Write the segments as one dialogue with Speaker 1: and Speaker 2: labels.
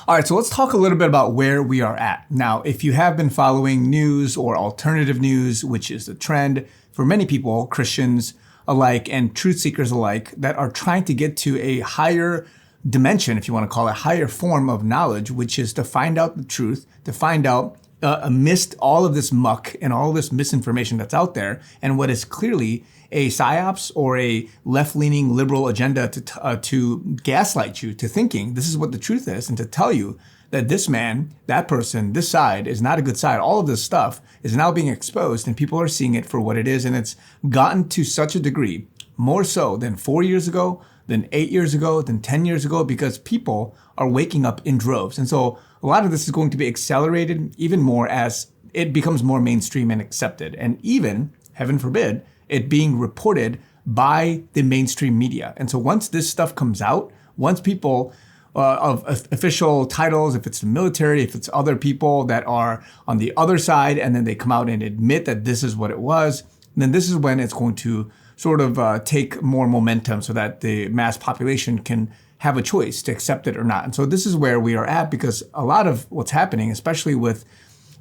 Speaker 1: All right, so let's talk a little bit about where we are at. Now, if you have been following news or alternative news, which is the trend for many people, Christians alike and truth seekers alike, that are trying to get to a higher dimension, if you want to call it, higher form of knowledge, which is to find out the truth, to find out amidst all of this muck and all of this misinformation that's out there, and what is clearly a psyops or a left-leaning liberal agenda to gaslight you to thinking this is what the truth is, and to tell you that this man, that person, this side is not a good side. All of this stuff is now being exposed, and people are seeing it for what it is, and it's gotten to such a degree, more so than 4 years ago, than 8 years ago, than 10 years ago, because people are waking up in droves. And so a lot of this is going to be accelerated even more as it becomes more mainstream and accepted. And even, heaven forbid, it being reported by the mainstream media. And so once this stuff comes out, once people of official titles, if it's the military, if it's other people that are on the other side, and then they come out and admit that this is what it was, then this is when it's going to sort of take more momentum so that the mass population can have a choice to accept it or not. And so this is where we are at, because a lot of what's happening, especially with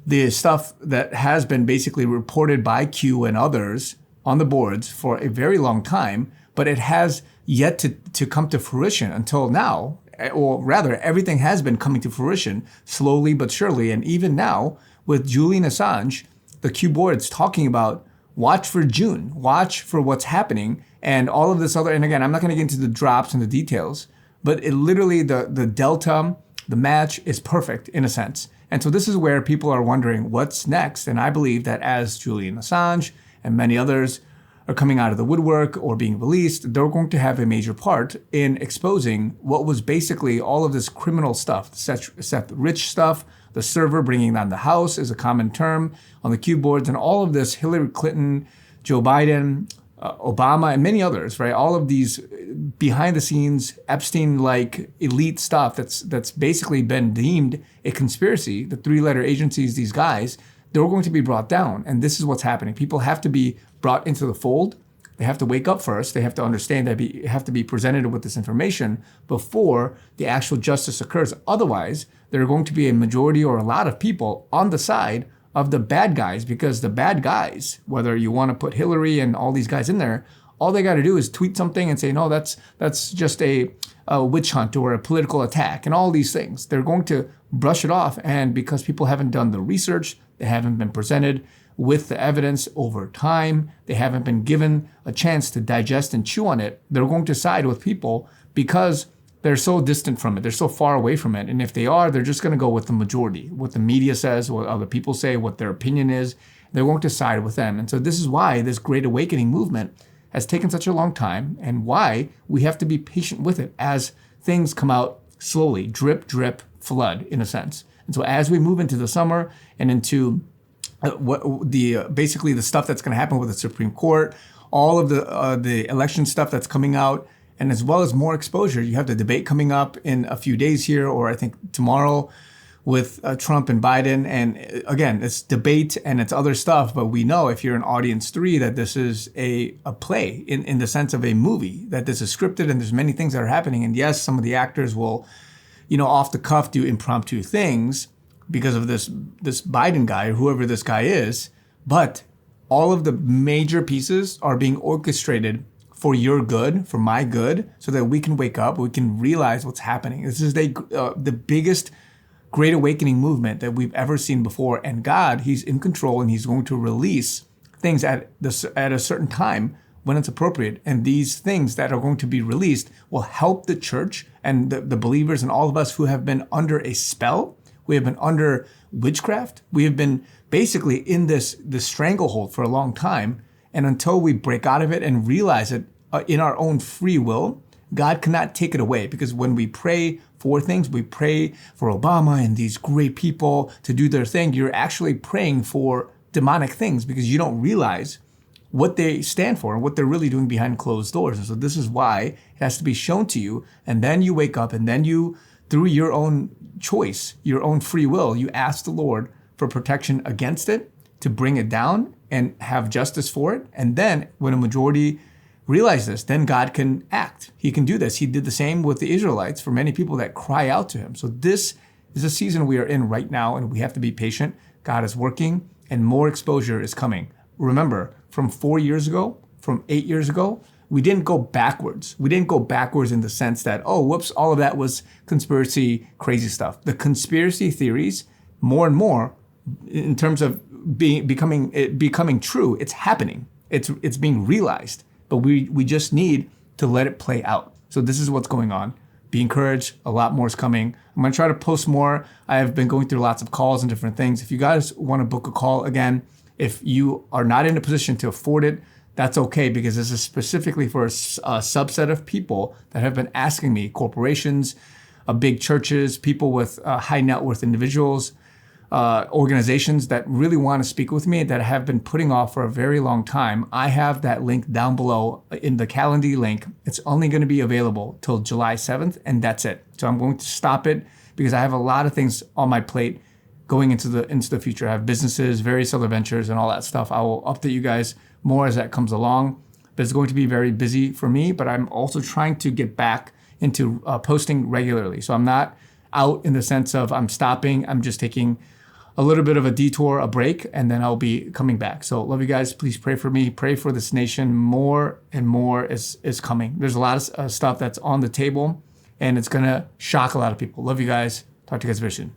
Speaker 1: the stuff that has been basically reported by Q and others on the boards for a very long time, but it has yet to come to fruition until now. Or rather, everything has been coming to fruition slowly but surely. And even now, with Julian Assange, the Q board's talking about watch for June, watch for what's happening, and all of this other. And again, I'm not going to get into the drops and the details, but it literally, the delta, the match is perfect in a sense. And so this is where people are wondering what's next. And I believe that as Julian Assange and many others are coming out of the woodwork or being released, they're going to have a major part in exposing what was basically all of this criminal stuff, Seth Rich stuff, the server bringing down the house is a common term on the Q boards, and all of this Hillary Clinton, Joe Biden, Obama, and many others, right? All of these behind the scenes Epstein-like elite stuff that's basically been deemed a conspiracy, the three-letter agencies, these guys, they're going to be brought down. And this is what's happening. People have to be brought into the fold. They have to wake up first. They have to understand that they have to be presented with this information before the actual justice occurs. Otherwise, there are going to be a majority or a lot of people on the side of the bad guys, because the bad guys, whether you want to put Hillary and all these guys in there, all they got to do is tweet something and say, no, that's just a witch hunt or a political attack and all these things. They're going to brush it off. And because people haven't done the research, they haven't been presented with the evidence over time, they haven't been given a chance to digest and chew on it, they're going to side with people because they're so distant from it. They're so far away from it. And if they are, they're just going to go with the majority, what the media says, what other people say, what their opinion is. They're going to side with them. And so this is why this Great Awakening movement has taken such a long time, and why we have to be patient with it as things come out slowly, drip, drip, flood, in a sense. And so as we move into the summer and into basically the stuff that's going to happen with the Supreme Court, all of the election stuff that's coming out, and as well as more exposure. You have the debate coming up in a few days here, or I think tomorrow, with Trump and Biden. And again, it's debate and it's other stuff, but we know if you're in audience 3 that this is a play in the sense of a movie, that this is scripted and there's many things that are happening. And yes, some of the actors will, off the cuff do impromptu things because of this Biden guy or whoever this guy is, but all of the major pieces are being orchestrated for your good, for my good, so that we can wake up, we can realize what's happening. This is the biggest Great Awakening movement that we've ever seen before. And God, He's in control, and He's going to release things at a certain time when it's appropriate. And these things that are going to be released will help the church and the believers and all of us who have been under a spell. We have been under witchcraft. We have been basically in this stranglehold for a long time. And until we break out of it and realize it in our own free will, God cannot take it away. Because when we pray for things, we pray for Obama and these great people to do their thing, you're actually praying for demonic things, because you don't realize what they stand for and what they're really doing behind closed doors. And so this is why it has to be shown to you. And then you wake up, and then you, through your own choice, your own free will, you ask the Lord for protection against it, to bring it down and have justice for it. And then when a majority realize this, then God can act. He can do this. He did the same with the Israelites for many people that cry out to Him. So this It's a season we are in right now, and we have to be patient. God is working, and more exposure is coming. Remember, from 4 years ago, from 8 years ago, we didn't go backwards. We didn't go backwards in the sense that, oh, whoops, all of that was conspiracy, crazy stuff. The conspiracy theories, more and more, in terms of becoming true, it's happening. It's being realized, but we just need to let it play out. So this is what's going on. Be encouraged. A lot more is coming. I'm going to try to post more. I have been going through lots of calls and different things. If you guys want to book a call again, if you are not in a position to afford it, that's okay, because this is specifically for a subset of people that have been asking me, corporations, big churches, people with high net worth individuals, organizations that really want to speak with me that have been putting off for a very long time. I have that link down below in the Calendly link. It's only going to be available till July 7th, and that's it. So I'm going to stop it because I have a lot of things on my plate going into the future. I have businesses, various other ventures, and all that stuff. I will update you guys more as that comes along. But it's going to be very busy for me, but I'm also trying to get back into posting regularly. So I'm not out in the sense of I'm stopping. I'm just taking a little bit of a detour, a break, and then I'll be coming back. So love you guys. Please pray for me. Pray for this nation. More and more is coming. There's a lot of stuff that's on the table, and it's going to shock a lot of people. Love you guys. Talk to you guys very soon.